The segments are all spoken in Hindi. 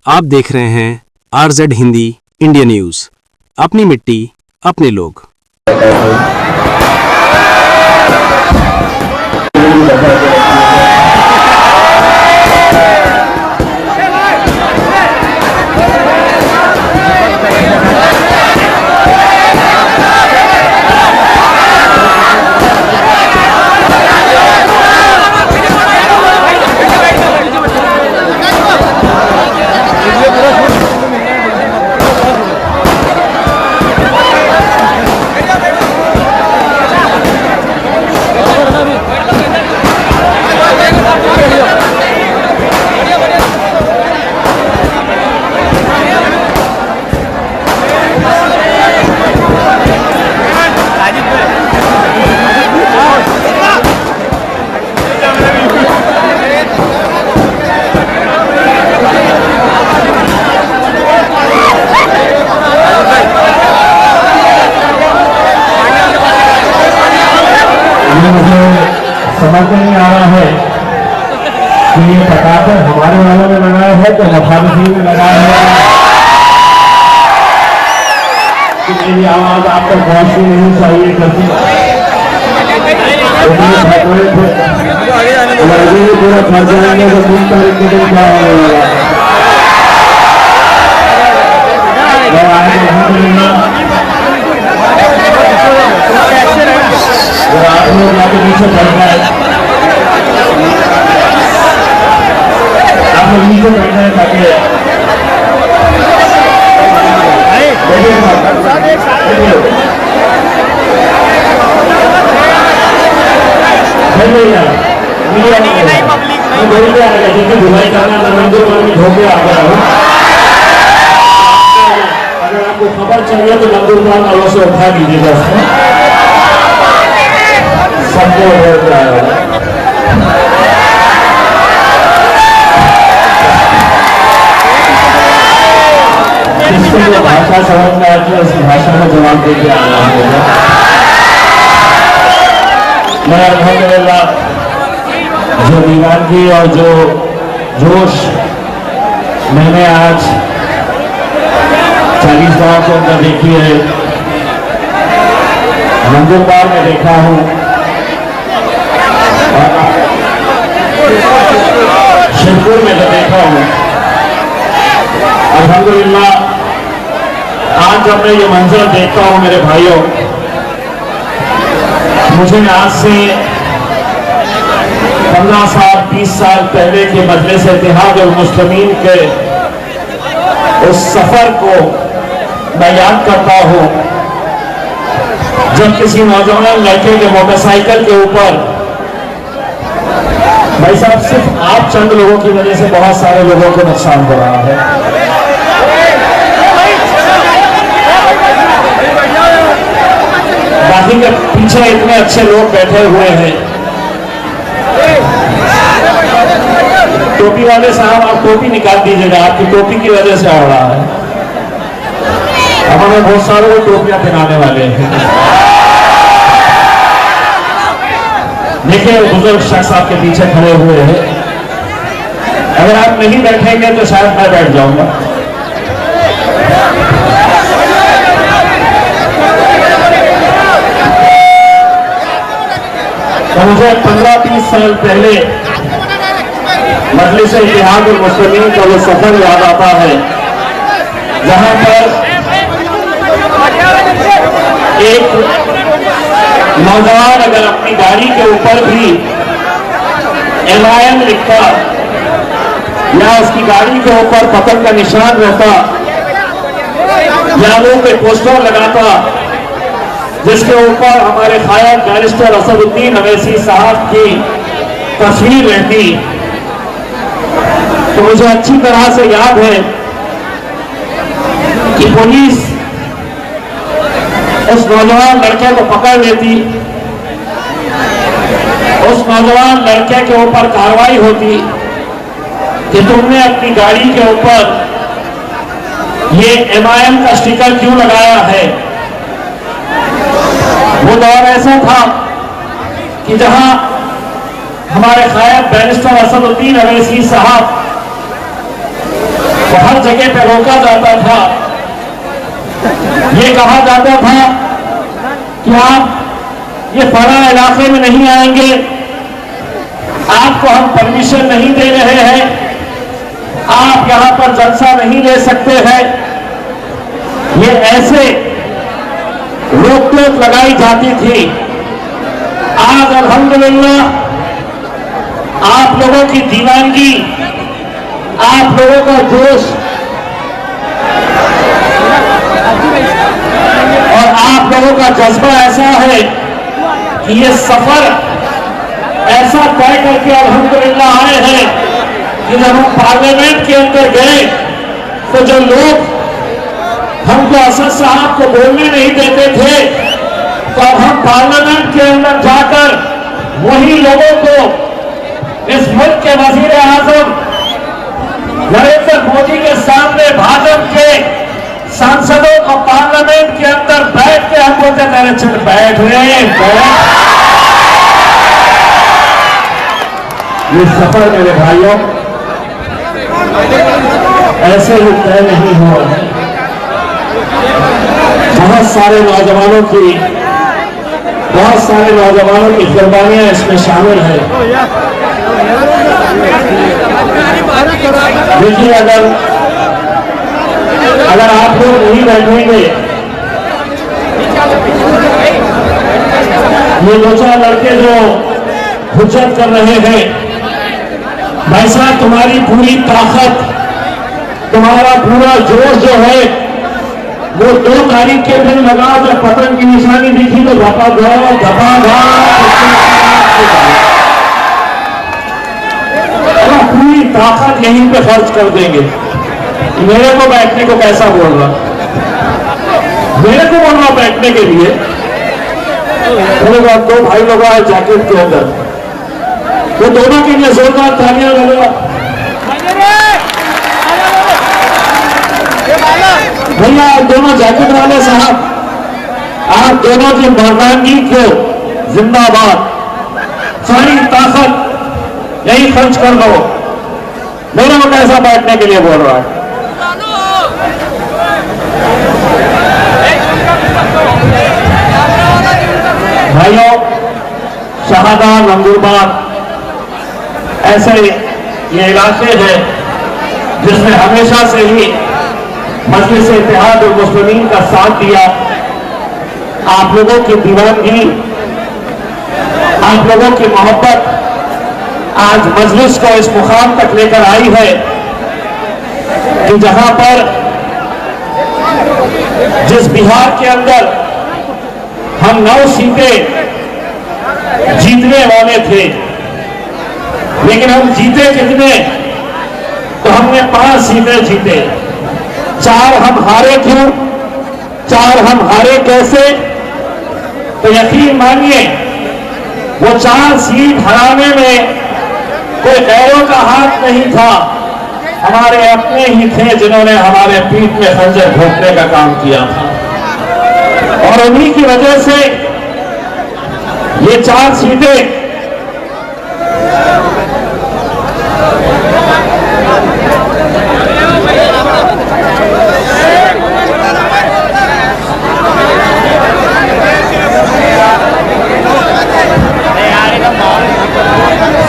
आप देख रहे हैं RZ हिंदी इंडिया न्यूज। अपनी मिट्टी अपने लोग। मुझे समझ नहीं आ रहा है कि ये पटाखे हमारे वालों में लगाया है तो मुखालिफी में लगाया है कि मेरी आवाज आप तक पहुंचनी नहीं चाहिए करती पूरा फंस जाएंगे तो 3 तारीख के दिन क्या होने वाला आप लोग आगे पीछे बढ़ रहे हैं, आप लोग नीचे बैठ रहे हैं ताकि धुलाई करना मंदिर में धोखे आ गया हूँ। अगर आपको खबर चाहिए तो नंदुरबार वालों से उठा दीजिएगा उसमें सबको हो जाएगा। जिसको जो भाषा समझ में आती है उस भाषा में जवाब देके आना होगा। मैं अल्हम्दुलिल्लाह जो दीवानगी और जो जोश मैंने आज 40 गाँव के अंदर देखी है, नंदुरबार में देखा हूँ, शिवपुर में जो देखा हूँ। अल्हम्दुलिल्लाह आज जब मैं ये मंजर देखता हूँ मेरे भाइयों, मुझे आज से 15 साल 20 साल पहले के मजलिस इत्तेहाद और मुस्लिमीन के उस सफर को मैं याद करता हूँ जब किसी नौजवान लड़के के मोटरसाइकिल के ऊपर, भाई साहब सिर्फ आप चंद लोगों की वजह से बहुत सारे लोगों को नुकसान हो रहा है। बाकी के पीछे इतने अच्छे लोग बैठे हुए हैं। टोपी वाले साहब आप टोपी निकाल दीजिएगा, आपकी टोपी की वजह से हो रहा है। अब हमें बहुत सारे लोग टोपियां पहनाने वाले हैं। देखिए बुजुर्ग शख्स आपके पीछे खड़े हुए हैं, अगर आप नहीं बैठेंगे तो शायद मैं बैठ जाऊंगा। तो मुझे 15-20 साल पहले मजलिस इत्तेहाद और मुस्लिमीन का वो सफर याद आता है जहां पर एक नौजवान अगर अपनी गाड़ी के ऊपर भी MIM लिखता या उसकी गाड़ी के ऊपर पतंग का निशान रहता या वो कोई पोस्टर लगाता जिसके ऊपर हमारे क़ायद बैरिस्टर असदुद्दीन अवैसी साहब की तस्वीर रहती, तो मुझे अच्छी तरह से याद है कि पुलिस उस नौजवान लड़के को पकड़ लेती, उस नौजवान लड़के के ऊपर कार्रवाई होती कि तुमने अपनी गाड़ी के ऊपर ये MIM का स्टिकर क्यों लगाया है। वो दौर ऐसा था कि जहां हमारे क़ायद बैरिस्टर असदुद्दीन अवैसी साहब वो हर जगह पे रोका जाता था, ये कहा जाता था कि आप ये फला इलाके में नहीं आएंगे, आपको हम परमिशन नहीं दे रहे हैं, आप यहां पर जलसा नहीं ले सकते हैं। ये ऐसे रोक टोक लगाई जाती थी। आज अल्हम्दुलिल्लाह आप लोगों की दीवानगी, आप लोगों का जोश और आप लोगों का जज्बा ऐसा है कि ये सफर ऐसा तय करके अल्हम्दुलिल्लाह आए हैं कि जब हम पार्लियामेंट के अंदर गए तो जो लोग हमको असद साहब को बोलने नहीं देते थे, तो अब हम पार्लियामेंट के अंदर जाकर वही लोगों को, इस मुल्क के वजीर आजम नरेंद्र मोदी के सामने भाजपा के सांसदों को पार्लियामेंट के अंदर बैठ के हम बोलते थे, चल बैठ रहे बैठ। ये सफर मेरे भाइयों ऐसे ही तय नहीं हुआ है। बहुत सारे नौजवानों की कुर्बानियां इसमें शामिल है। देखिए, अगर आप लोग नहीं बैठेंगे, ये दो चार लड़के जो हुज्जत कर रहे हैं, भाई साहब तुम्हारी पूरी ताकत, तुम्हारा पूरा जोश जो है वो 2 तारीख के दिन लगा, जब पतंग की निशानी दिखी तो पूरी ताकत यहीं पे खर्च कर देंगे। मेरे को बैठने को कैसा बोल रहा, मेरे को बोल रहा बैठने के लिए। मेरे को 2 भाई लोग आए जैकेट के अंदर, तो दोनों के लिए जोरदार तालियां लगा। भैया दोनों जैकेट वाले साहब, आप दोनों की मर्दानगी को जिंदाबाद, सारी ताकत यही खर्च कर दो। मेरे को कैसा बैठने के लिए बोल रहा है। भाइयों, शहादा, नंगुरबाग ऐसे ये इलाके हैं जिसमें हमेशा से ही मजलिस इत्तेहाद और मुस्लिमीन का साथ दिया। आप लोगों की दीवानगी, आप लोगों की मोहब्बत आज मजलिस को इस मुकाम तक लेकर आई है कि जहां पर जिस बिहार के अंदर हम 9 सीटें जीतने वाले थे, लेकिन हम जीते कितने, तो हमने 5 सीटें जीते। 4 हम हारे क्यों, 4 हम हारे कैसे, तो यकीन मानिए वो 4 सीट हराने में कोई गैरों का हाथ नहीं था, हमारे अपने ही थे जिन्होंने हमारे पीठ में खंजर घोंपने का काम किया था। और उन्हीं की वजह से ये 4 सीटें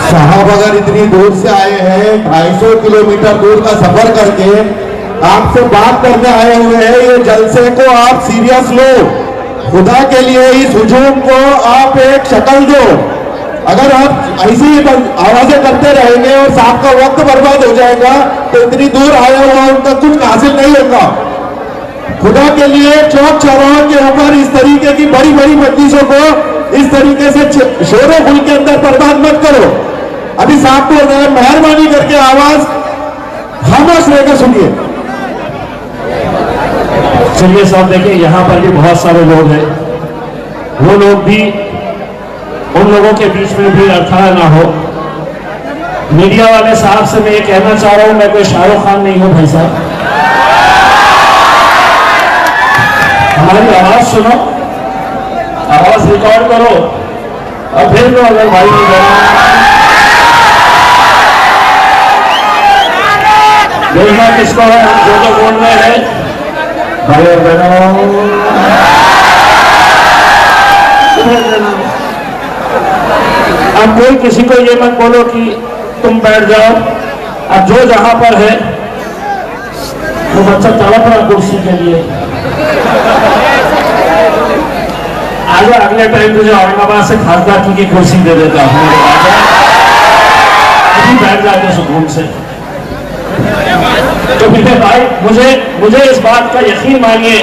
साहब अगर इतनी दूर से आए हैं, 250 किलोमीटर दूर का सफर करके आपसे बात करने आए हुए हैं, ये जलसे को आप सीरियस लो। खुदा के लिए इस हुजूम को आप एक शक्ल दो। अगर आप ऐसी ही आवाजें करते रहेंगे और साहब का वक्त बर्बाद हो जाएगा तो इतनी दूर आया हुआ उनका कुछ हासिल नहीं होगा। खुदा के लिए चौक चौराहों के ऊपर इस तरीके की बड़ी बड़ी मजलिसों को इस तरीके से शोर गुल के अंदर बर्बाद मत करो। अभी साहब को मेहरबानी करके आवाज खामोश लेकर सुनिए। चलिए साहब, देखिए यहाँ पर भी बहुत सारे लोग हैं, वो लोग भी, उन लोगों के बीच में भी अड़थड़ा ना हो। मीडिया वाले साहब से मैं ये कहना चाह रहा हूं, मैं कोई शाहरुख खान नहीं हूं भाई साहब। हमारी आवाज सुनो, आवाज रिकॉर्ड करो और फिर तो अगर भाई देखना किसको है, जो बोल रहे हैं भाई और बहनों। अब कोई किसी को ये मत बोलो कि तुम बैठ जाओ। अब जो जहां पर है वो बच्चा तड़प रहा कुर्सी के लिए। आगे अगले टाइम तुझे औरंगाबाद से खासदार की कुर्सी दे देता हूं, अभी बैठ जाते सुकून से। तो मेरे भाई, मुझे इस बात का यकीन मानिए,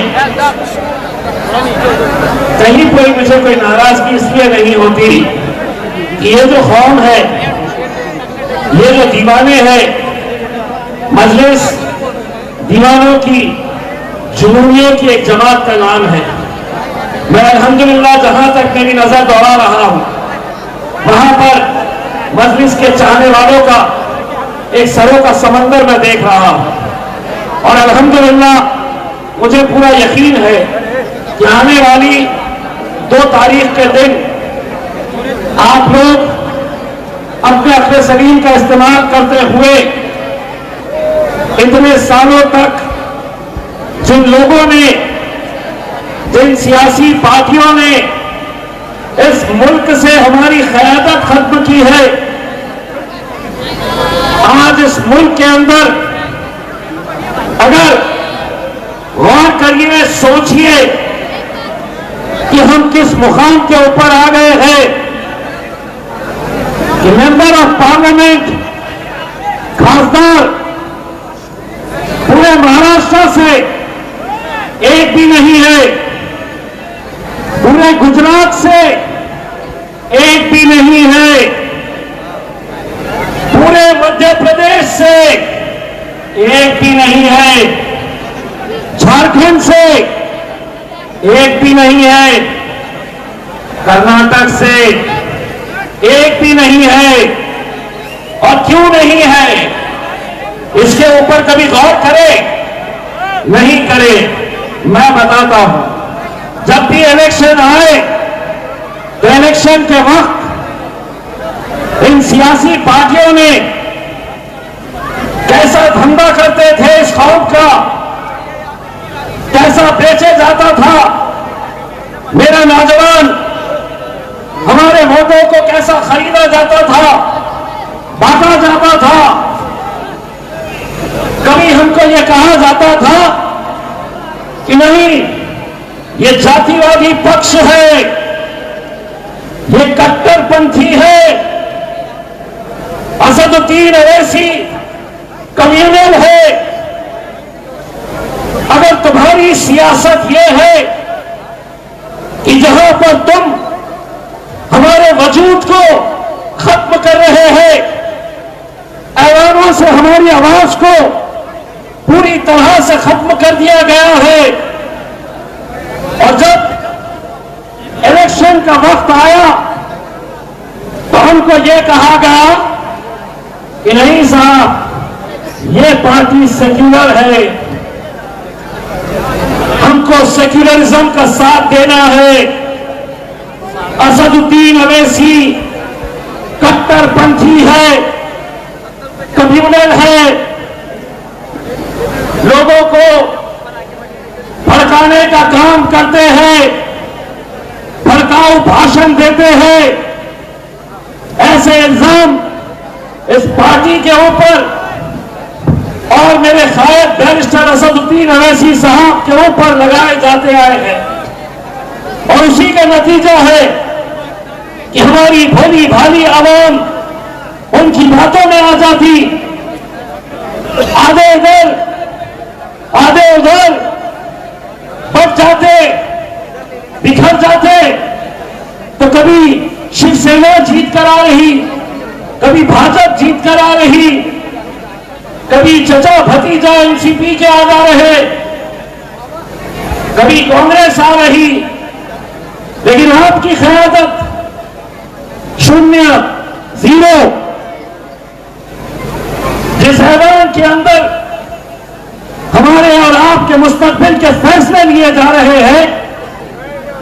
कहीं कोई नाराजगी इसलिए नहीं होती कि ये जो कौम है, ये जो दीवाने हैं, मजलिस दीवानों की जुनूनियों की एक जमात का नाम है। मैं अल्हम्दुलिल्लाह जहां तक मेरी नजर दौड़ा रहा हूं, वहां पर मजलिस के चाहने वालों का एक सरों का समंदर मैं देख रहा हूं। और अल्हम्दुलिल्लाह मुझे पूरा यकीन है कि आने वाली 2 तारीख के दिन आप लोग अपने अक्ल सलीम का इस्तेमाल करते हुए इतने सालों तक जिन लोगों ने, जिन सियासी पार्टियों ने इस मुल्क से हमारी क़यादत खत्म की है, आज इस मुल्क के अंदर अगर गौर करिए, सोचिए कि हम किस मुकाम के ऊपर आ गए हैं कि मेंबर ऑफ पार्लियामेंट खासदार पूरे महाराष्ट्र से एक भी नहीं है, पूरे गुजरात से एक भी नहीं है, पूरे मध्य प्रदेश से एक भी नहीं है, झारखंड से एक भी नहीं है, कर्नाटक से एक भी नहीं है। और क्यों नहीं है, इसके ऊपर कभी गौर करे? नहीं करे। मैं बताता हूं, जब भी इलेक्शन आए तो इलेक्शन के वक्त इन सियासी पार्टियों ने कैसा धंधा करते थे इस कौम का, कैसा बेचे जाता था मेरा नौजवान, हमारे वोटों को कैसा खरीदा जाता था, बांटा जाता था। कभी हमको यह कहा जाता था कि नहीं, ये जातिवादी पक्ष है, ये कट्टरपंथी है, असदुद्दीन अवैसी कम्युनल है। अगर तुम्हारी सियासत ये है कि जहां पर तुम हमारे वजूद को खत्म कर रहे हैं, ऐवानों से हमारी आवाज को पूरी तरह से खत्म कर दिया गया है, और जब इलेक्शन का वक्त आया तो हमको यह कहा गया कि नहीं साहब, ये पार्टी सेक्युलर है, हमको सेक्युलरिज्म का साथ देना है। असदुद्दीन अवैसी कट्टरपंथी है, कम्युनल है, लोगों को भड़काने का काम करते हैं, भड़काऊ भाषण देते हैं। ऐसे इल्जाम इस पार्टी के ऊपर और मेरे कायद बैरिस्टर असदुद्दीन अवैसी साहब के ऊपर लगाए जाते आए हैं, और उसी का नतीजा है कि हमारी भोली भाली आवाम उनकी बातों में आ जाती, आधे इधर आधे उधर बच जाते, बिखर जाते। तो कभी शिवसेना जीत कर आ रही, कभी भाजपा जीत कर आ रही, कभी चचा भतीजा एनसीपी के आ जा रहे, कभी कांग्रेस आ रही। लेकिन आपकी क़यादत शून्य, जीरो। जिस ऐवान के अंदर हमारे और आपके मुस्तकबिल के फैसले लिए जा रहे हैं,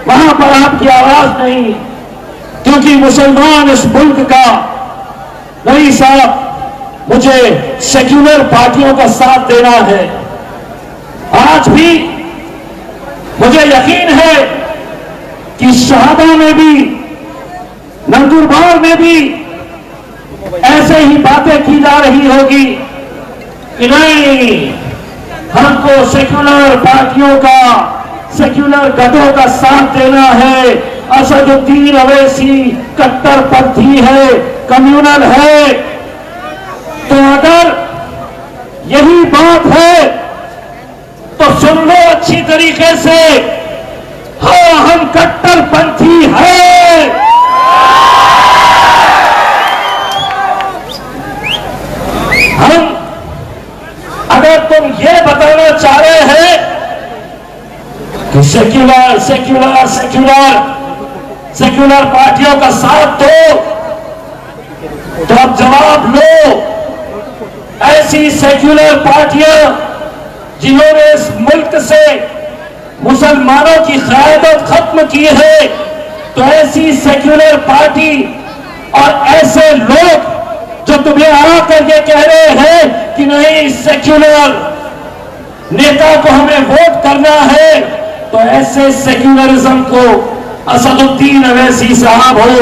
वहां पर आपकी आवाज नहीं, क्योंकि मुसलमान इस मुल्क का नहीं साहब, मुझे सेक्युलर पार्टियों का साथ देना है। आज भी मुझे यकीन है कि शहादा में भी, नंदुरबार में भी ऐसे ही बातें की जा रही होगी कि नहीं, हमको सेक्युलर पार्टियों का, सेक्युलर गठों का साथ देना है। असदुद्दीन अवैसी कट्टरपंथी है, कम्युनल है। तो अगर यही बात है तो सुन लो अच्छी तरीके से, हाँ हम कट्टरपंथी हैं। हम, अगर तुम ये बताना चाह रहे हैं कि सेक्युलर सेक्युलर सेक्युलर सेक्युलर पार्टियों का साथ दो, तो अब जवाब लो। ऐसी सेक्युलर पार्टियां जिन्होंने इस मुल्क से मुसलमानों की क़यादत खत्म की है, तो ऐसी सेक्युलर पार्टी और ऐसे लोग जो तुम्हें आकर ये कह रहे हैं कि नहीं सेक्युलर नेता को हमें वोट करना है, तो ऐसे सेक्युलरिज्म को असदुद्दीन अवैसी साहब हो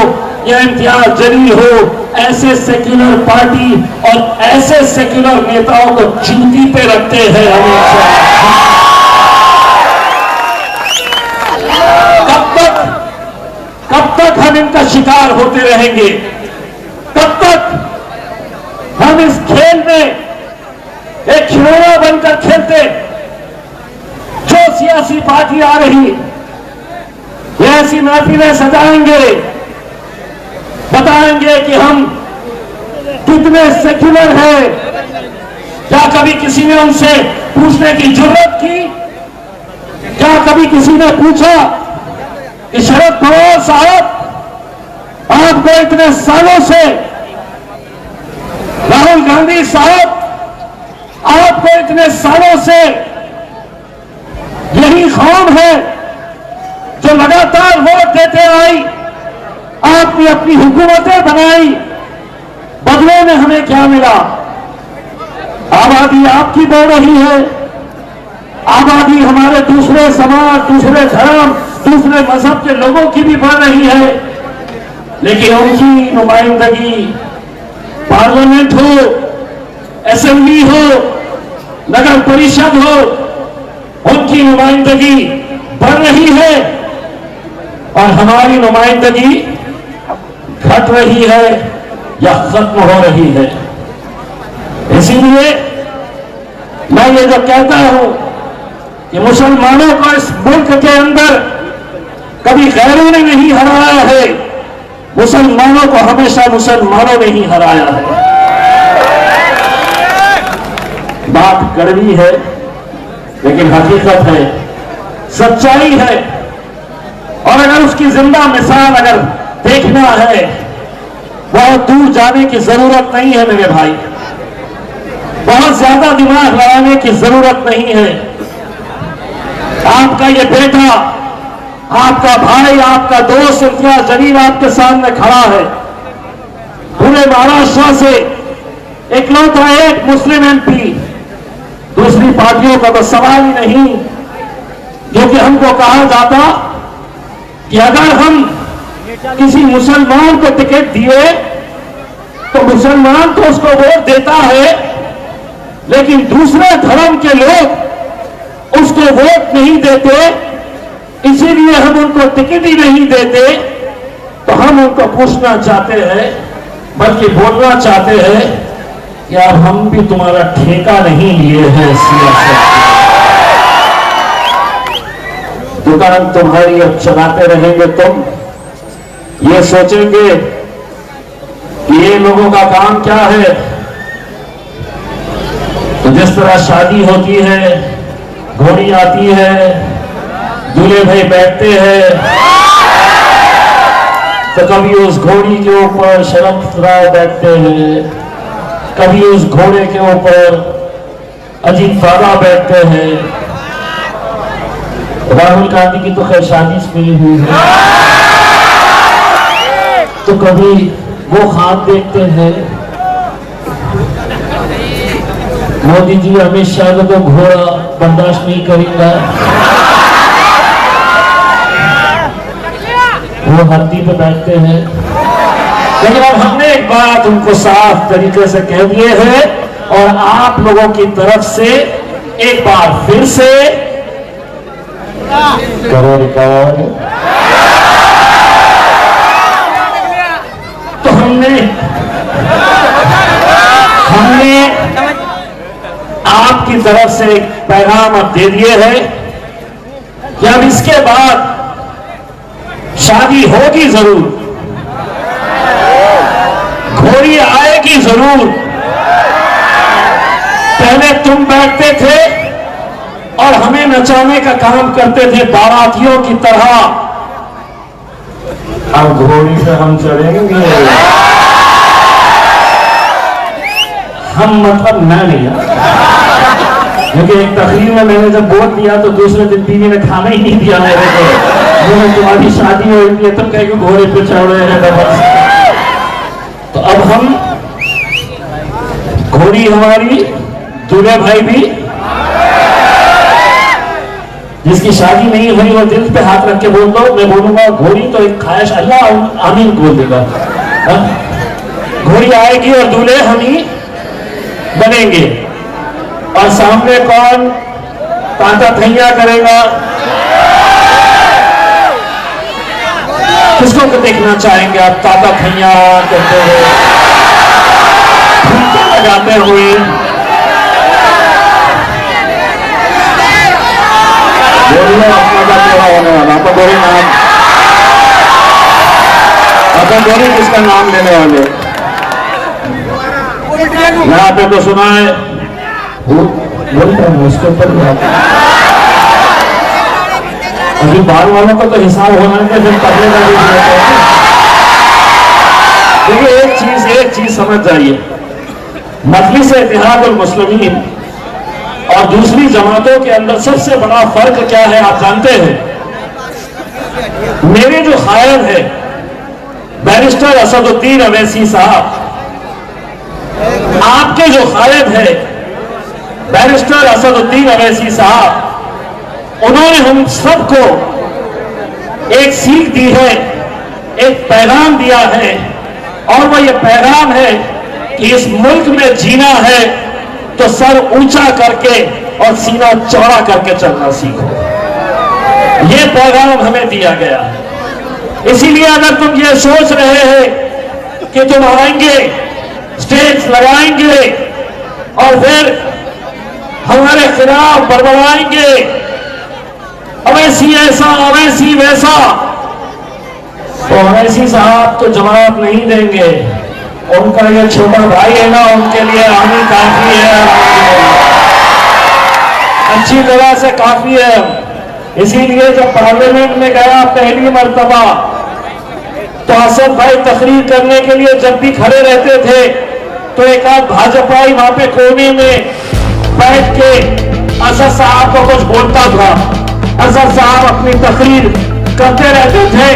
या इम्तियाज जलील हो, ऐसे सेक्युलर पार्टी और ऐसे सेक्युलर नेताओं को चूंटी पे रखते हैं हमेशा। कब तक हम इनका शिकार होते रहेंगे? कब तक हम इस खेल में एक खिलौना बनकर खेलते? जो सियासी पार्टी आ रही ये ऐसी महफिलें सजाएंगे, बताएंगे कि हम कितने सेक्युलर हैं। क्या कभी किसी ने उनसे पूछने की जरूरत की? क्या कभी किसी ने पूछा कि शरद पवार साहब आपको इतने सालों से, राहुल गांधी साहब आपको इतने सालों से यही कौम है जो लगातार वोट देते आई, आपने अपनी हुकूमतें बनाई, बदले में हमें क्या मिला? आबादी आपकी बढ़ रही है, आबादी हमारे दूसरे समाज, दूसरे धर्म, दूसरे मजहब के लोगों की भी बढ़ रही है, लेकिन उनकी नुमाइंदगी पार्लियामेंट हो, असेंबली हो, नगर परिषद हो, उनकी नुमाइंदगी बढ़ रही है और हमारी नुमाइंदगी घट रही है या खत्म हो रही है। इसीलिए मैं ये जो कहता हूं कि मुसलमानों को इस मुल्क के अंदर कभी गैरों ने नहीं हराया है, मुसलमानों को हमेशा मुसलमानों ने ही हराया है। बात कड़वी है लेकिन हकीकत है, सच्चाई है। और अगर उसकी जिंदा मिसाल अगर देखना है, बहुत दूर जाने की जरूरत नहीं है मेरे भाई, बहुत ज्यादा दिमाग लगाने की जरूरत नहीं है। आपका ये बेटा, आपका भाई, आपका दोस्त इम्तियाज जलील आपके सामने खड़ा है, पूरे महाराष्ट्र से इकलौता एक मुस्लिम एमपी, दूसरी पार्टियों का तो सवाल ही नहीं, क्योंकि हमको कहा जाता कि अगर हम किसी मुसलमान को टिकट दिए तो मुसलमान तो उसको वोट देता है, लेकिन दूसरे धर्म के लोग उसको वोट नहीं देते, इसीलिए हम उनको टिकट ही नहीं देते। तो हम उनको पूछना चाहते हैं, बल्कि बोलना चाहते हैं कि अब हम भी तुम्हारा ठेका नहीं लिए हैं सियासत, दुकान तुम्हारी अब चलाते रहेंगे। तुम ये सोचेंगे कि ये लोगों का काम क्या है। तो जिस तरह शादी होती है, घोड़ी आती है, दूल्हे भाई बैठते हैं, तो कभी उस घोड़ी के ऊपर शरद राय बैठते हैं, कभी उस घोड़े के ऊपर अजीत फादा बैठते हैं। राहुल गांधी की तो खैर शादी मिली हुई है, तो कभी वो खान देखते हैं, मोदी जी अमित शाह को तो घोड़ा बर्दाश्त नहीं करेगा, वो हड्डी पे बैठते हैं। लेकिन अब हमने एक बात उनको साफ तरीके से कह दिए है और आप लोगों की तरफ से एक बार फिर से करो रिकॉर्ड। तो हमने आपकी तरफ से एक पैगाम अब दे दिए है कि अब इसके बाद शादी होगी जरूर, घोड़ी आएगी जरूर। पहले तुम बैठते थे और हमें नचाने का काम करते थे बारातियों की तरह, अब घोड़ी से हम चढ़ेंगे। हम मतलब मैं नहीं, क्योंकि एक तकरीर में मैंने जब बोल दिया तो दूसरे दिन बीवी ने खाना ही नहीं दिया मेरे को। तुम्हारी शादी हो रही है, तुम कहेंगे घोड़े पे चढ़ रहे हैं डबल। तो अब हम घोड़ी हमारी, दूल्हे भाई भी, जिसकी शादी नहीं हुई वो दिल पे हाथ रख के बोल दो, मैं बोलूंगा घोड़ी तो एक ख्वाहिश, अल्लाह आमीन बोल देगा। घोड़ी आएगी और दूल्हे हम ही बनेंगे। और सामने कौन ताता थैया करेगा? किसको को देखना चाहेंगे आप ताता थैया करते हुए, लगाते हुए? गोरी नाम, गोरी किसका नाम लेने वाले? यहाँ पे तो सुना है बोलता हूँ उसके ऊपर अभी बाल वालों का तो हिसाब होना है, फिर पकड़े का भी। देखिए एक चीज समझ जाइए, मजलिस इत्तेहादुल मुस्लिमीन और दूसरी जमातों के अंदर सबसे बड़ा फर्क क्या है आप जानते हैं? मेरे जो खायद है बैरिस्टर असदुद्दीन अवैसी साहब, आपके जो खायद है बैरिस्टर असदुद्दीन अवैसी साहब, उन्होंने हम सबको एक सीख दी है, एक पैगाम दिया है, और वह ये पैगाम है कि इस मुल्क में जीना है तो सर ऊंचा करके और सीना चौड़ा करके चलना सीखो। ये पैगाम हमें दिया गया। इसीलिए अगर तुम ये सोच रहे हैं कि तुम आएंगे, स्टेज लगाएंगे और फिर हमारे खिलाफ बड़बड़ाएंगे, अवैसी ऐसा अवैसी वैसा, तो अवैसी साहब तो जवाब नहीं देंगे। उनका ये छोटा भाई है ना, उनके लिए आनी काफी है, अच्छी तरह से काफी है। इसीलिए जब पार्लियामेंट में गया पहली मर्तबा, तो असद भाई तकरीर करने के लिए जब भी खड़े रहते थे तो एक आध भाजपाई वहां पे कोने में बैठ के असद साहब को कुछ बोलता था। असद साहब अपनी तकरीर करते रहते थे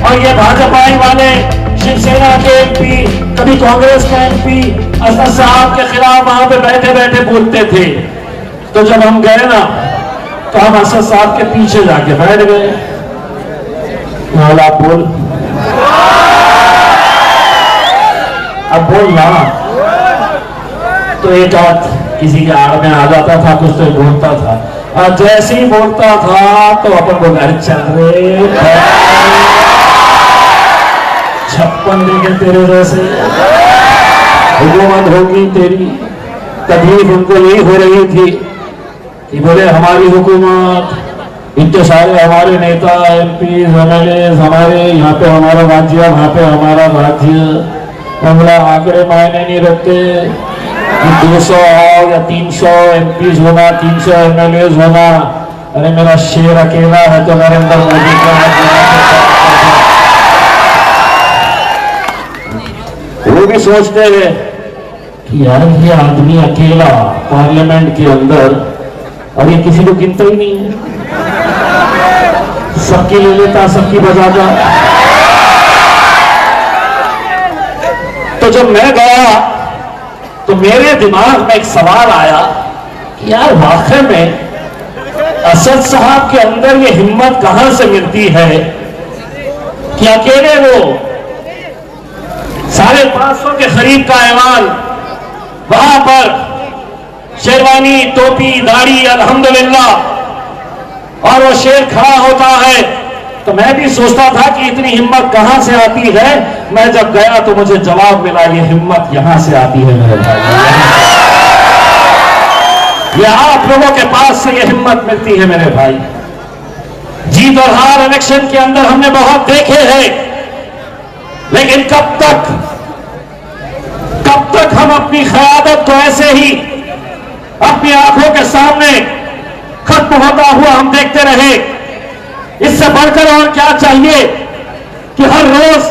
और ये भाजपाई वाले, शिवसेना के एमपी, कभी कांग्रेस के एमपी असद साहब के खिलाफ वहां पे बैठे बैठे बोलते थे। तो जब हम गए ना तो हम असद साहब के पीछे जाके बैठ गए। आप बोल, अब बोल ना। तो एक आध किसी के आड़ में आ जाता था, कुछ तो बोलता था, और जैसे ही बोलता था तो अपन बोल, अरे चल रे 56 देखे तेरे जैसे हुकूमत होगी तेरी। तकलीफ उनको यही हो रही थी कि बोले हमारी हुकूमत, इतने सारे हमारे नेता एमपी एमएलए, हमारे यहाँ पे हमारा राज्य, वहाँ पे हमारा राज्य, हमला आंकड़े मायने नहीं रखते। 200 हो या 300 एमपी होना, 300 एमएलए होना, अरे मेरा शेर अकेला है तो नरेंद्र मोदी का। वो भी सोचते हैं कि यार ये आदमी अकेला पार्लियामेंट के अंदर, और ये किसी को गिनता ही नहीं है, सबकी ले लेता, सबकी बजाता। तो जब मैं गया तो तो मेरे दिमाग में एक सवाल आया कि यार वाकई में असद साहब के अंदर ये हिम्मत कहां से मिलती है कि अकेले वो 550 के करीब का ऐवान वहां पर शेरवानी, टोपी, दाढ़ी, अल्हम्दुलिल्लाह, और वो शेर खड़ा होता है। तो मैं भी सोचता था कि इतनी हिम्मत कहां से आती है। मैं जब गया तो मुझे जवाब मिला, ये हिम्मत यहां से आती है मेरे भाई, ये आप लोगों के पास से ये हिम्मत मिलती है मेरे भाई। जीत और हार इलेक्शन के अंदर हमने बहुत देखे हैं, लेकिन कब तक हम अपनी क़यादत को ऐसे ही अपनी आंखों के सामने खत्म होता हुआ हम देखते रहे। इससे बढ़कर और क्या चाहिए कि हर रोज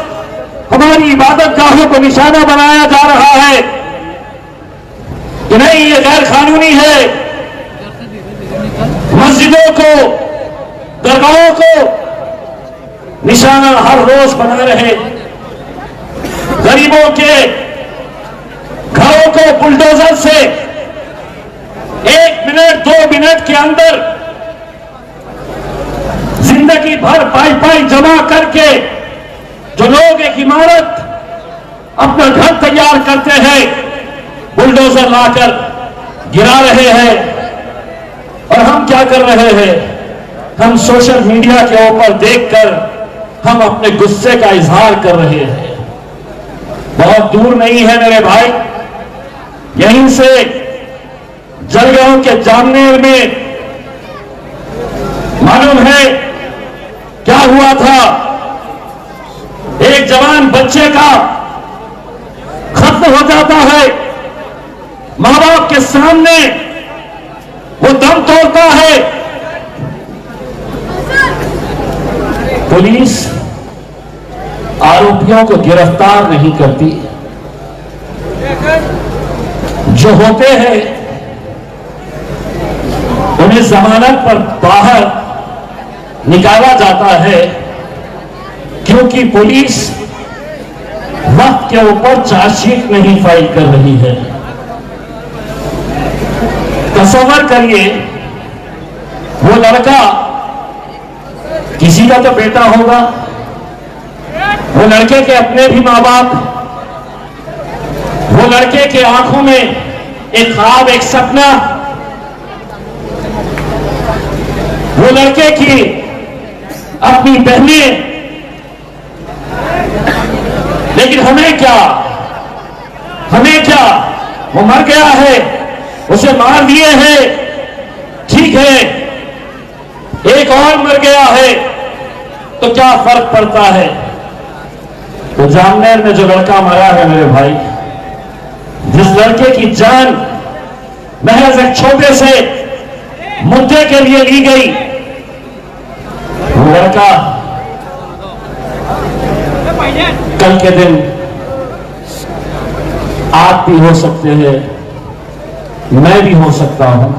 हमारी इबादत गाहों को निशाना बनाया जा रहा है कि नहीं, ये गैर कानूनी है। मस्जिदों को, दरगाहों को निशाना हर रोज बना रहे, गरीबों के घरों को बुलडोजर से 1 मिनट 2 मिनट के अंदर जिंदगी भर पाई जमा करके जो लोग एक इमारत, अपना घर तैयार करते हैं, बुलडोजर लाकर गिरा रहे हैं। और हम क्या कर रहे हैं? हम सोशल मीडिया के ऊपर देखकर हम अपने गुस्से का इजहार कर रहे हैं। बहुत दूर नहीं है मेरे भाई, यहीं से जलगांव के जामनेर में मालूम है क्या हुआ था। एक जवान बच्चे का खत्म हो जाता है, मां बाप के सामने वो दम तोड़ता है। पुलिस आरोपियों को गिरफ्तार नहीं करती, जो होते हैं उन्हें जमानत पर बाहर निकाला जाता है, क्योंकि पुलिस वक्त के ऊपर चार्जशीट नहीं फाइल कर रही है। तसव्वुर करिए, वो लड़का किसी का तो बेटा होगा, वो लड़के के अपने भी मां बाप, वो लड़के के आंखों में एक ख्वाब, एक सपना, वो लड़के की अपनी बहनें। लेकिन हमें क्या, वो मर गया है, उसे मार दिए हैं, ठीक है, एक और मर गया है, तो क्या फर्क पड़ता है? तो जामनेर में जो लड़का मरा है मेरे भाई, जिस लड़के की जान महज एक छोटे से मुद्दे के लिए ली गई, वो लड़का कल के दिन आप भी हो सकते हैं, मैं भी हो सकता हूं।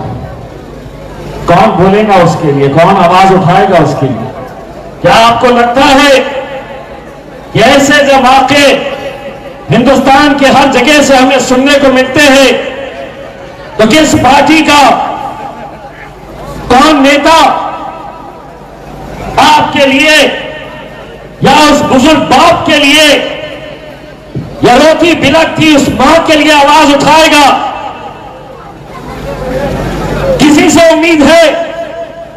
कौन बोलेगा उसके लिए? कौन आवाज उठाएगा उसके लिए? क्या आपको लगता है कि ऐसे जब वाक़े हिंदुस्तान के हर जगह से हमें सुनने को मिलते हैं, तो किस पार्टी का कौन नेता आपके लिए या उस बुजुर्ग बाप के लिए या रोती बिलखती उस मां के लिए आवाज उठाएगा? किसी से उम्मीद है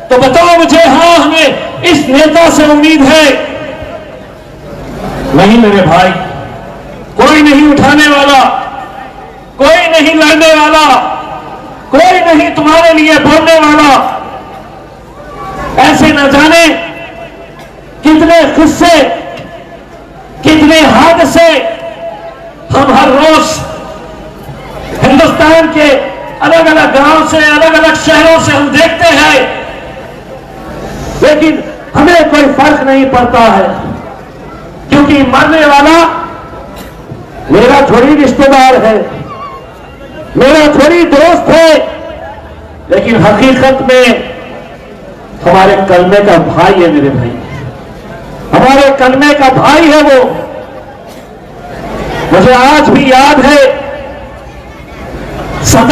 तो बताओ मुझे। हां, हमें इस नेता से उम्मीद है। नहीं मेरे भाई, कोई नहीं उठाने वाला, कोई नहीं लड़ने वाला, कोई नहीं तुम्हारे लिए बोलने वाला। ऐसे न जाने कितने किस्से, कितने हादसे हम हर रोज हिंदुस्तान के अलग अलग गांव से, अलग अलग शहरों से हम देखते हैं, लेकिन हमें कोई फर्क नहीं पड़ता है, क्योंकि मरने वाला मेरा थोड़ी रिश्तेदार है, मेरा थोड़ी दोस्त है, लेकिन हकीकत में हमारे कलमे का भाई है मेरे भाई, हमारे कलमे का भाई है वो। मुझे आज भी याद है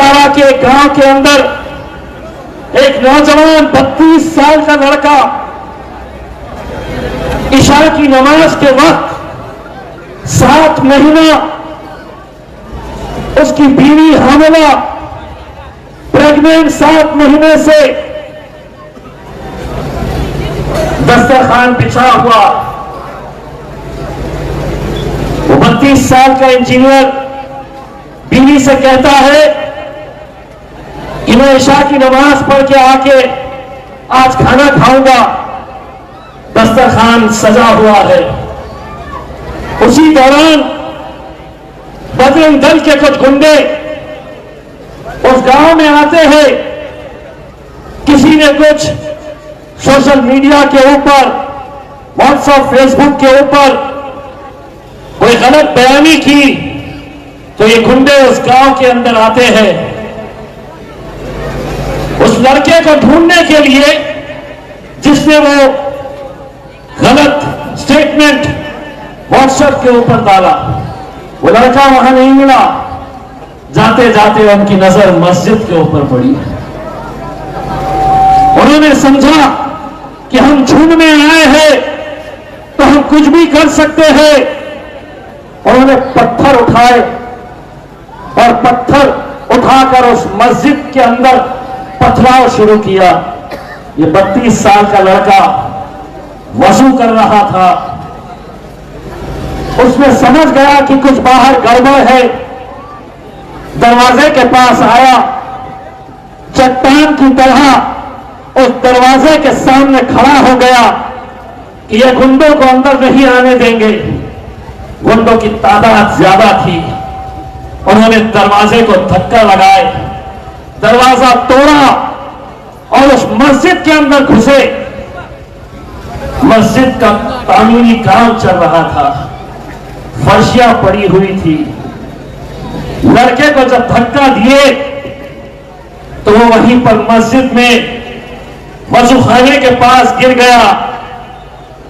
बंजारा के एक गांव के अंदर एक नौजवान 32 साल का लड़का इशा की नमाज के वक्त 7 महीना उसकी बीवी हामिला, प्रेग्नेंट 7 महीने से दस्तरखान बिछा हुआ। वो 32 साल का इंजीनियर बीवी से कहता है कि मैं इशा की नमाज पढ़ के आके आज खाना खाऊंगा, दस्तरखान सजा हुआ है। उसी दौरान बजरंग दल के कुछ गुंडे उस गांव में आते हैं। किसी ने कुछ सोशल मीडिया के ऊपर, व्हाट्सएप, फेसबुक के ऊपर कोई गलत बयानी की तो ये गुंडे उस गांव के अंदर आते हैं। उस लड़के को ढूंढने के लिए जिसने वो गलत स्टेटमेंट व्हाट्सएप के ऊपर डाला, वो लड़का वहां नहीं मिला। जाते जाते उनकी नजर मस्जिद के ऊपर पड़ी। उन्होंने समझा कि हम ढूंढने आए हैं तो हम कुछ भी कर सकते हैं। उन्होंने पत्थर उठाए और पत्थर उठाकर उस मस्जिद के अंदर पथराव शुरू किया। ये 32 साल का लड़का वजू कर रहा था। उसने समझ गया कि कुछ बाहर गड़बड़ है। दरवाजे के पास आया, चट्टान की तरह उस दरवाजे के सामने खड़ा हो गया कि ये गुंडों को अंदर नहीं आने देंगे। गुंडों की तादाद ज्यादा थी। उन्होंने दरवाजे को धक्का लगाए, दरवाजा तोड़ा और उस मस्जिद के अंदर घुसे। मस्जिद का तामीरी काम चल रहा था, फर्शियां पड़ी हुई थी। लड़के को जब धक्का दिए तो वो वहीं पर मस्जिद में वजूखाने के पास गिर गया।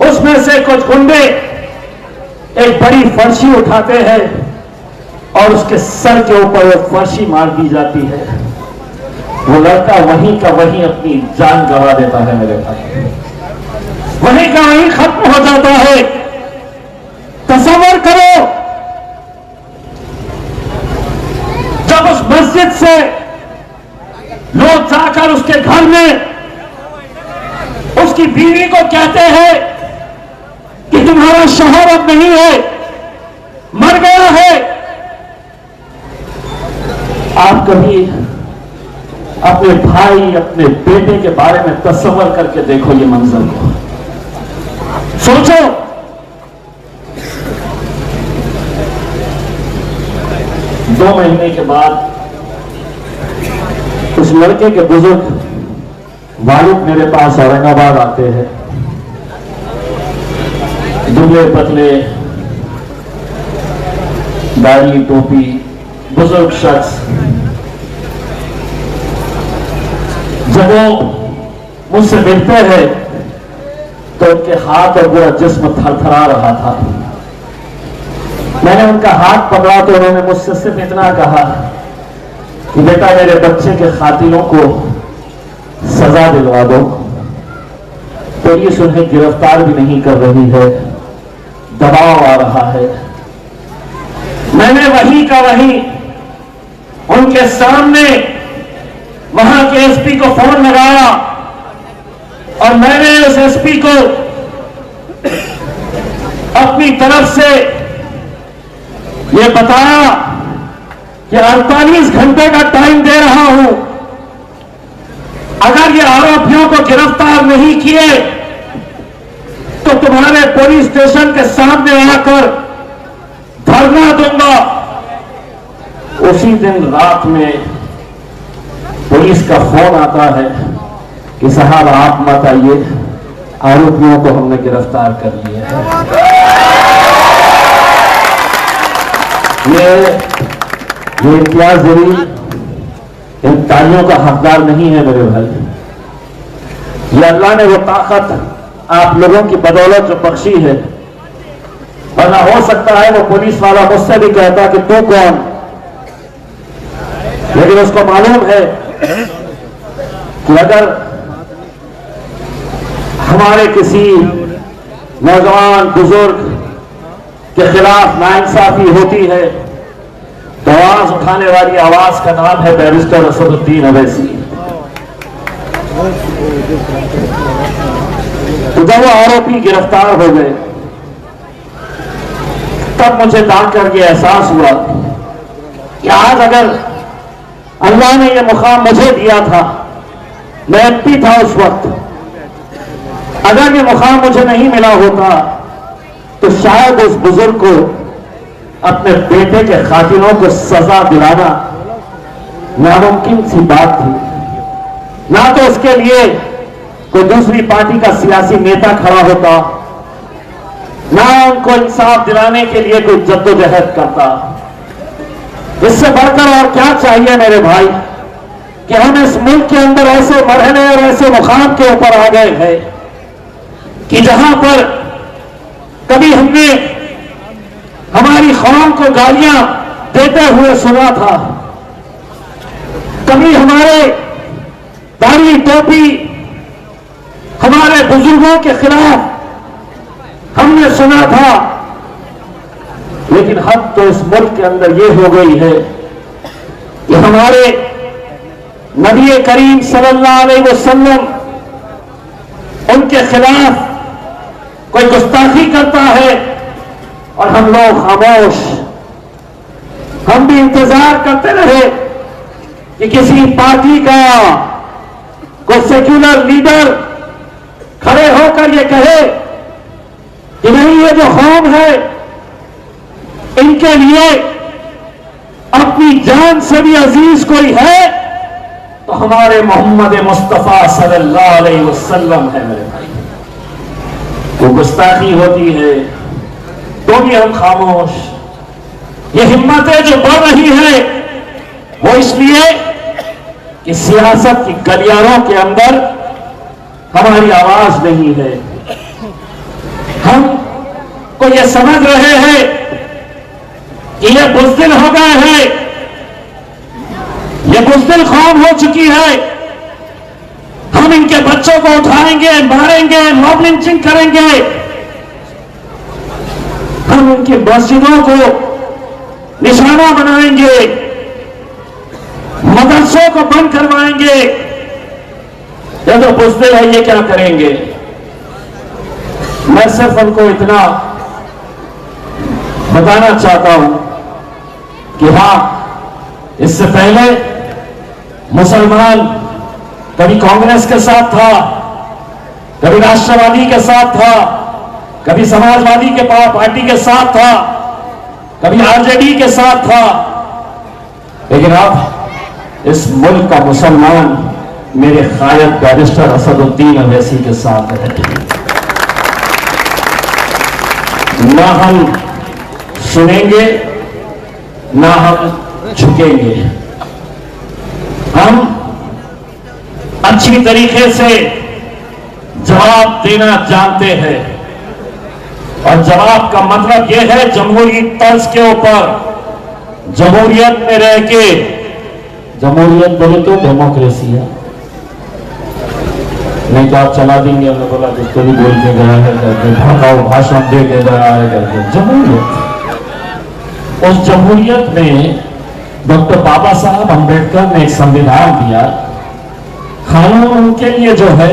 उसमें से कुछ गुंडे एक बड़ी फर्शी उठाते हैं और उसके सर के ऊपर वो फर्शी मार दी जाती है। वो लड़का वहीं का वहीं अपनी जान गंवा देता है। मेरे भाई, वहीं का वहीं खत्म हो जाता है। तसव्वुर करो, जब उस मस्जिद से लोग जाकर उसके घर में उसकी बीवी को कहते हैं कि तुम्हारा शौहर अब नहीं है, मर गया है। आप कभी अपने भाई, अपने बेटे के बारे में तसव्वुर करके देखो ये मंजर को, सोचो। दो महीने के बाद उस लड़के के बुजुर्ग वालिद मेरे पास औरंगाबाद आते हैं। दुबले पतले, दाढ़ी टोपी, बुजुर्ग शख्स। जब वो मुझसे मिलते हैं तो उनके हाथ और पूरा जिस्म थरथरा रहा था। मैंने उनका हाथ पकड़ा तो उन्होंने मुझसे सिर्फ इतना कहा कि बेटा, मेरे बच्चे के कातिलों को सजा दिलवा दो। पुलिस उन्हें गिरफ्तार भी नहीं कर रही है, दबाव आ रहा है। मैंने वहीं का वहीं उनके सामने वहां के एसपी को फोन लगाया और मैंने उस एसपी को अपनी तरफ से यह बताया कि 48 घंटे का टाइम दे रहा हूं। अगर ये आरोपियों को गिरफ्तार नहीं किए तो तुम्हारे पुलिस स्टेशन के सामने आकर धरना दूंगा। उसी दिन रात में पुलिस का फोन आता है कि साहब आप मत आइए, आरोपियों को हमने गिरफ्तार कर लिया है। ये इम्तियाज जरील इन तालियों का हकदार नहीं है मेरे भाई। ये अल्लाह ने वो ताकत आप लोगों की बदौलत जो बख्शी है, वरना हो सकता है वो पुलिस वाला मुझसे भी कहता कि तू कौन, लेकिन उसको मालूम है कि अगर हमारे किसी नौजवान बुजुर्ग के खिलाफ नाइंसाफी होती है तो आवाज उठाने वाली आवाज का नाम है बैरिस्टर असदुद्दीन अवैसी। तो जब वो आरोपी गिरफ्तार हो गए तब मुझे जानकर ये एहसास हुआ कि आज अगर अल्लाह ने ये मुकाम मुझे दिया था, मैं एमपी था उस वक्त, अगर ये मुकाम मुझे नहीं मिला होता तो शायद उस बुजुर्ग को अपने बेटे के कातिलों को सजा दिलाना नामुमकिन सी बात थी। ना तो उसके लिए कोई दूसरी पार्टी का सियासी नेता खड़ा होता, ना उनको इंसाफ दिलाने के लिए कोई जद्दोजहद करता। इससे बढ़कर और क्या चाहिए मेरे भाई कि हम इस मुल्क के अंदर ऐसे मरहले और ऐसे मुकाम के ऊपर आ गए हैं कि जहां पर कभी हमने हमारी कौम को गालियां देते हुए सुना था, कभी हमारे दाढ़ी टोपी हमारे बुजुर्गों के खिलाफ हमने सुना था, लेकिन हद तो इस मुल्क के अंदर यह हो गई है कि हमारे नबी करीम सल्लल्लाहु अलैहि वसल्लम उनके खिलाफ कोई गुस्ताखी करता है और हम लोग खामोश। हम भी इंतजार करते रहे कि किसी पार्टी का कोई सेक्युलर लीडर खड़े होकर ये कहे कि नहीं, ये जो कौम है इनके लिए अपनी जान से भी अजीज कोई है तो हमारे मोहम्मद मुस्तफा सल्लल्लाहु अलैहि वसल्लम है। मेरे भाई, वो गुस्ताखी होती है तो भी हम खामोश। ये हिम्मतें जो बढ़ रही है वो इसलिए कि सियासत की गलियारों के अंदर हमारी आवाज नहीं है। हम को ये समझ रहे हैं कि ये बुज़दिल हो गए हैं, ये बुज़दिल कौम हो चुकी है, हम इनके बच्चों को उठाएंगे, मारेंगे, मॉब लिंचिंग करेंगे, हम इनकी मस्जिदों को निशाना बनाएंगे, मदरसों को बंद करवाएंगे। ये तो बुज़दिल है, ये क्या करेंगे? मैं सिर्फ उनको इतना बताना चाहता हूं कि हां, इससे पहले मुसलमान कभी कांग्रेस के साथ था, कभी राष्ट्रवादी के साथ था, कभी समाजवादी के पार्टी के साथ था, कभी आरजेडी के साथ था, लेकिन अब इस मुल्क का मुसलमान मेरे कायद बैरिस्टर असदुद्दीन अवैसी के साथ है। ना हम सुनेंगे, ना हम झुकेंगे। हम अच्छी तरीके से जवाब देना जानते हैं और जवाब का मतलब यह है जमहूरी तर्ज के ऊपर, जमहूरियत में रह के। जमहूरियत बोले तो डेमोक्रेसी है, नहीं तो आप चला देंगे। हमने बोला जिसको भी बोल के गया है करके, भड़काऊ भाषण दे के गया है करके। जमहूरियत, उस जमहूरियत में डॉक्टर बाबा साहब अम्बेडकर ने एक संविधान दिया। कानून उनके लिए जो है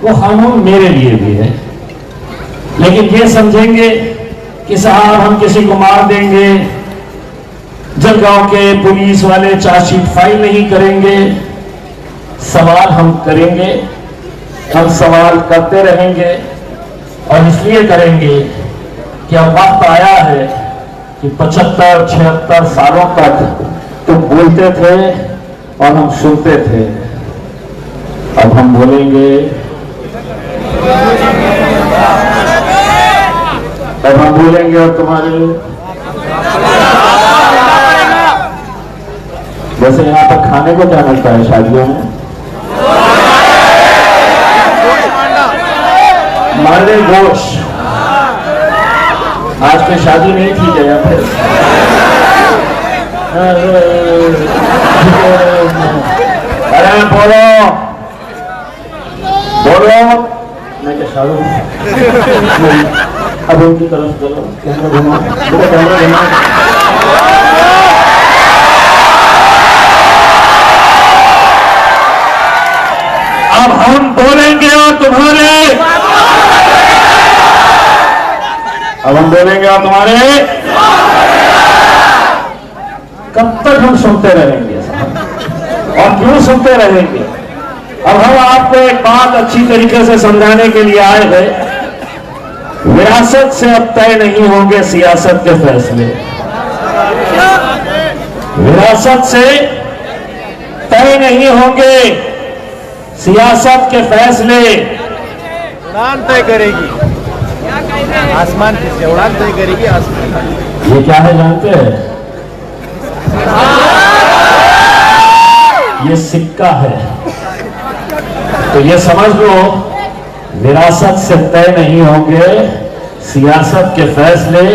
वो कानून मेरे लिए भी है, लेकिन ये समझेंगे कि साहब हम किसी को मार देंगे, जलगांव के पुलिस वाले चार्जशीट फाइल नहीं करेंगे। सवाल हम करेंगे, हम सवाल करते रहेंगे और इसलिए करेंगे कि अब वक्त आया है कि 75-76 सालों तक तो बोलते थे और हम सुनते थे, अब हम बोलेंगे, अब हम बोलेंगे और तुम्हारे वैसे यहाँ पर खाने को क्या मिलता है शादियों में? मारे गोश्त। आज तो शादी नहीं थी क्या यहाँ पे? अरे बोलो बोलो। मैं क्या शाहरुख नहीं, अब उनकी तरफ चलो, कैमरा घुमा, कैमरा घुमा। अब हम बोलेंगे और तुम्हारे, अब हम बोलेंगे और तुम्हारे, कब तक हम सुनते रहेंगे साहब, और क्यों सुनते रहेंगे? अब हम आपको एक बात अच्छी तरीके से समझाने के लिए आए हैं। विरासत से अब तय नहीं होंगे सियासत के फैसले, विरासत से तय नहीं होंगे सियासत के फैसले। उड़ान तय करेगी आसमान से, उड़ान तय करेगी आसमान। ये क्या है जानते हैं? ये सिक्का है। तो ये समझ लो, विरासत से तय नहीं होंगे सियासत के फैसले,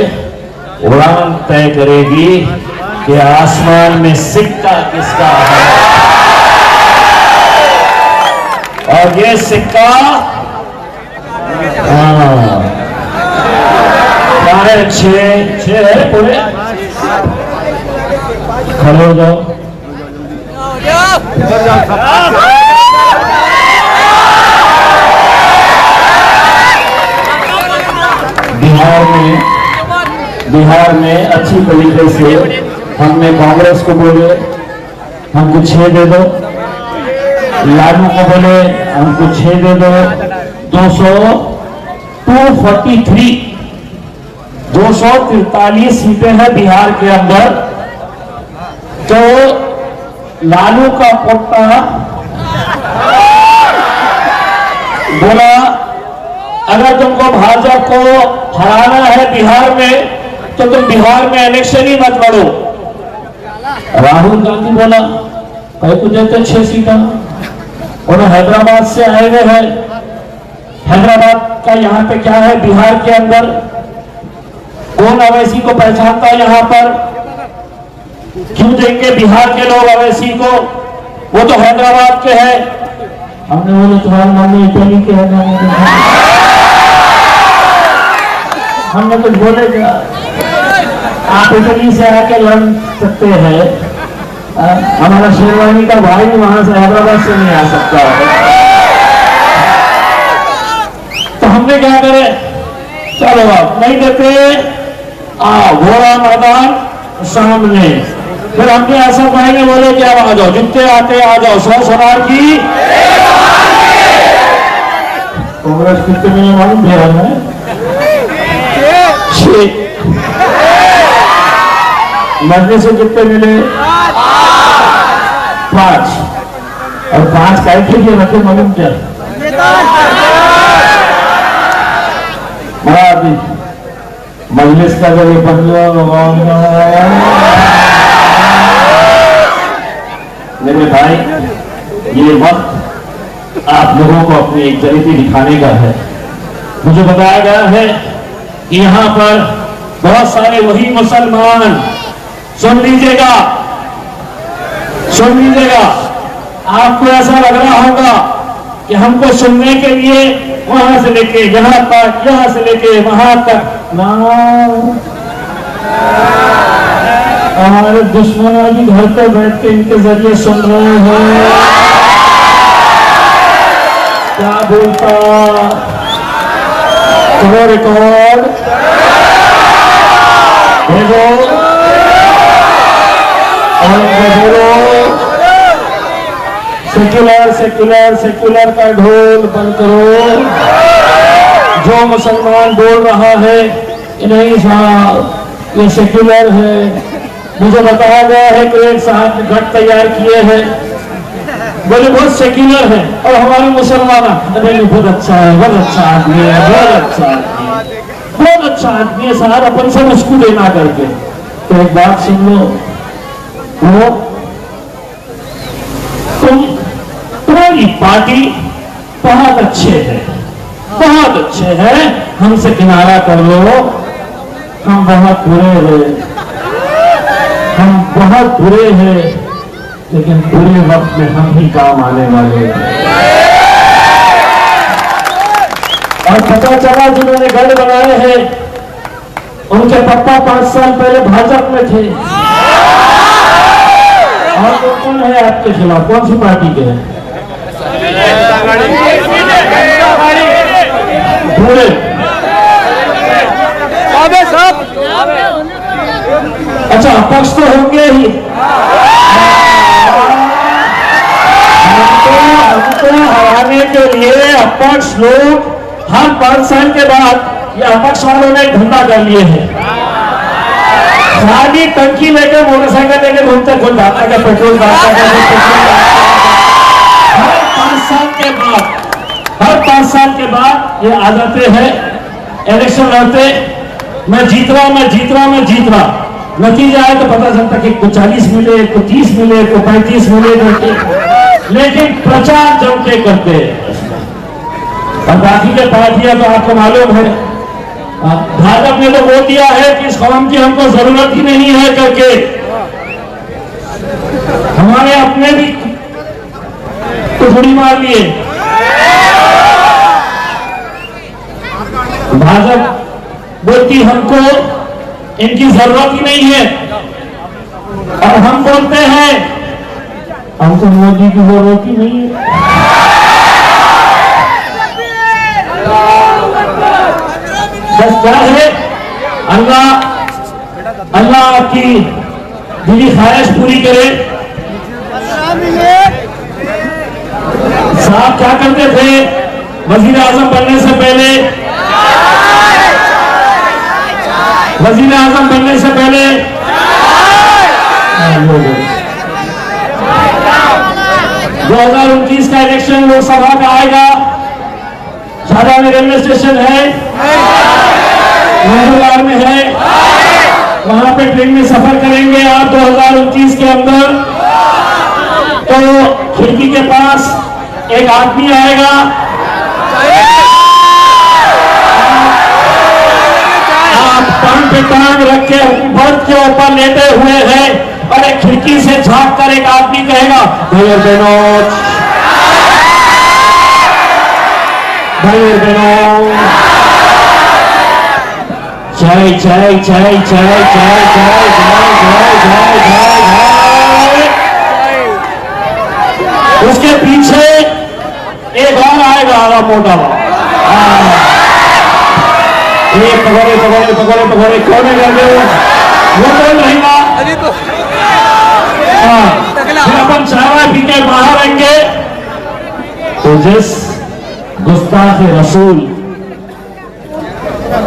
उड़ान तय करेगी कि आसमान में सिक्का किसका है। और ये सिक्का क्या है? छह है पूरे। खड़े हो जाओ। बिहार में अच्छी तरीके से हमने कांग्रेस को बोले हमको 6 दे दो, लालू को बोले हमको 6 दे दो। 243 सीटें हैं बिहार के अंदर। तो लालू का पोता बोला अगर तुमको भाजपा को हराना है बिहार में तो तुम बिहार में इलेक्शन ही मत लड़ो। राहुल गांधी बोला कहीं को देते 6 सीटें। उन्हें हैदराबाद से आए हुए हैं। हैदराबाद का यहाँ पे क्या है? बिहार के अंदर कौन अवैसी को पहचानता है? यहाँ पर क्यों देंगे बिहार के लोग अवैसी को? वो तो हैदराबाद के हैं। हमने बोले तुम्हारे मम्मी इटली के है। हमने कुछ बोले क्या? आप इटली से आके लड़ सकते हैं, हमारा शेरवानी का भाई वहां से हैदराबाद से नहीं आ सकता है। तो हमने क्या करे? चलो आप नहीं देते, घोड़ा मैदान सामने। फिर हमने ऐसा कहेंगे, बोले कि अब आ जाओ, जितने आते आ जाओ, 100 सवार की। कांग्रेस कितने मिले मालूम? बिहार में 6। मरने से कितने मिले? 5। और 5 कैसे लिए रखे मालूम क्या? मजलिस का जब ये बंगला मेरे भाई, ये वक्त आप लोगों को अपनी एक चरित्र दिखाने का है। मुझे बताया गया है कि यहाँ पर बहुत सारे वही मुसलमान, सुन लीजिएगा, आपको ऐसा लग रहा होगा कि हमको सुनने के लिए वहां से लेके यहाँ तक, यहाँ से लेके वहां तक ना, हमारे दुश्मन भी घर पर बैठ के इनके जरिए सुन रहे हैं। क्या बोलता? करो रिकॉर्ड भेजो और बोलो सेक्युलर का ढोल बंद करो। जो मुसलमान बोल रहा है नहीं साहब ये सेक्युलर है। मुझे बताया गया है कि एक साहब ने गठ तैयार किए हैं, बोले बहुत सेक्युलर है। और हमारे मुसलमान बहुत अच्छा है, बहुत अच्छा आदमी है, बहुत अच्छा आदमी है साहब, अपन सब उसको देना करके। तो एक बात सुन लो, वो तुम्हारी पार्टी बहुत अच्छे हैं, हमसे किनारा कर लो, हम बहुत बुरे हैं, लेकिन बुरे वक्त में हम ही काम आने वाले हैं। और पता चला जिन्होंने गढ़ बनाए हैं उनके पापा 5 साल पहले भाजपा में थे। और वो कौन है आपके खिलाफ, कौन सी पार्टी के हैं? पूरे अच्छा, अपक्ष तो होंगे ही। हमको हराने के लिए अपक्ष लोग हर 5 साल के बाद ये अपक्ष वालों ने धंधा कर लिए हैं। खाली टंकी लेकर मोटरसाइकिल लेकर घूमते, खुद भागता का पेट्रोल भागता का। हर 5 साल के बाद ये आ जाते हैं, इलेक्शन लड़ते, मैं जीत रहा। नतीजा आए तो पता चलता कि को 40 मिले, को 30 मिले, को 35 मिले करके, लेकिन प्रचार जम के करते हैं। और बाकी के पार्टियां तो आपको मालूम है, भाजपा ने तो बोल दिया है कि इस कौम की हमको जरूरत ही नहीं है करके। हमारे अपने भी टुकड़ी मार लिए। भाजपा बोलती हमको इनकी जरूरत ही नहीं है, और हम बोलते हैं हमको मोदी की जरूरत ही नहीं है। बस क्या है, अल्लाह आपकी दिली ख्वाहिश पूरी करे। साहब क्या करते थे वजीर आजम बनने से पहले? 2029 का इलेक्शन लोकसभा का आएगा। शाहजहां में रेलवे स्टेशन है, मंगलवार में है, वहां पे ट्रेन में सफर करेंगे आप 2029 के अंदर। तो खिड़की के पास एक आदमी आएगा, आप टांग पे टांग रख के बर्थ के ऊपर लेटे हुए हैं, और एक खिड़की से झांक कर एक आदमी कहेगा, भाई और बहनों, जय जय जय जय जय जय जय जय जय जय। उसके पीछे एक और आएगा मोटा, ये पकड़े कौन है? वो कौन रहेगा? फिर अपन चाय पी के बाहर आएंगे तो जिस गुस्ताख रसूल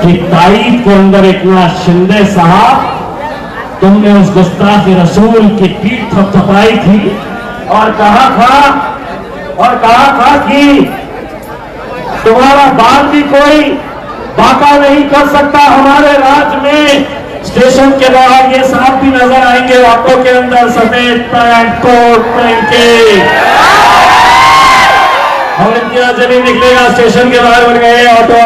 की तारीफ के अंदर इतना शिंदे साहब, तुमने उस गुस्ताख रसूल की पीठ थपथपाई थी और कहा था कि तुम्हारा बाल भी कोई बाका नहीं कर सकता हमारे राज्य में। स्टेशन के बाहर ये साहब भी नजर आएंगे ऑटो के अंदर सफेद पैंट कोट पहन के, और इनका जमीन निकलेगा स्टेशन के बाहर बन गए ऑटो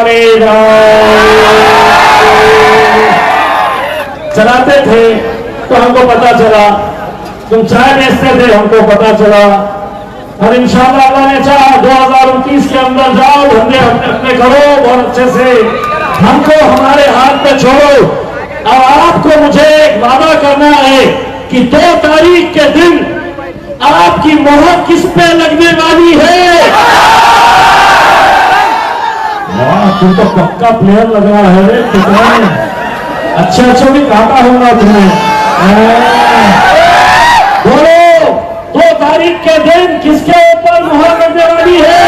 चलाते थे। तो हमको पता चला तुम चाय बेचते थे, हमको पता चला। और इंशाअल्लाह अल्लाह ने चाहा 2029 के अंदर जाओ, धंधे अपने करो बहुत अच्छे से, हमको हमारे हाथ पे छोड़ो। और आपको मुझे एक वादा करना है कि 2 तारीख के दिन आपकी मोहर किस पे लगने वाली है? वाह, तुम तो पक्का प्लेयर लग रहा है, कितना अच्छा भी काटा होगा तुम्हें। बोलो 2 तारीख के दिन किसके ऊपर मोहर लगने वाली है?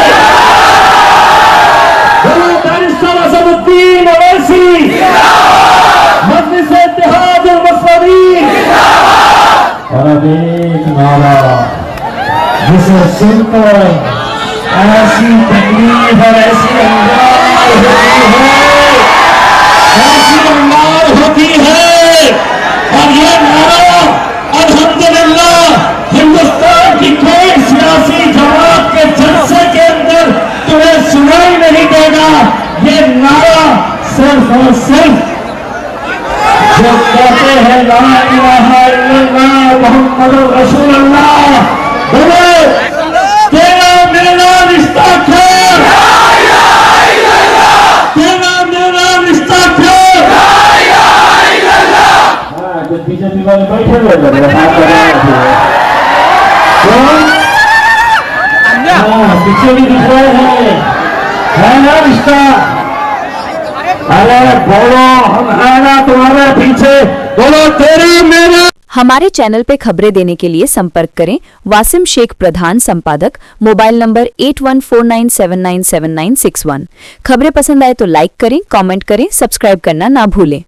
बोलो बैरिस्टर असदुद्दीन ओवैसी, मजलिस इत्तेहाद मुस्लिमीन। और अब एक नारा जिसे सुनकर ऐसी तकलीफ और ऐसी अंगार होती है, और ये नारा अल्हम्दुलिल्लाह हिंदुस्तान की कोई सियासी जमात के जलसे के अंदर तुम्हें सुनाई नहीं देगा। ये नारा सिर्फ और सिर्फ जो कहते हैं ला इलाहा इल्लल्लाह मुहम्मदुर रसूलुल्लाह, बोलो तेरा मेरा रिश्ता क्या, तेरा मेरा रिश्ता क्या। हाँ, जो बीजेपी वाले बैठे हुए पीछे भी दिख रहे हैं, है ना रिश्ता। अरे बोलो, हम है ना तुम्हारे पीछे, बोलो तेरा मेरा। हमारे चैनल पे खबरें देने के लिए संपर्क करें वासिम शेख, प्रधान संपादक, मोबाइल नंबर 8149797961। खबरें पसंद आए तो लाइक करें, कमेंट करें, सब्सक्राइब करना ना भूलें।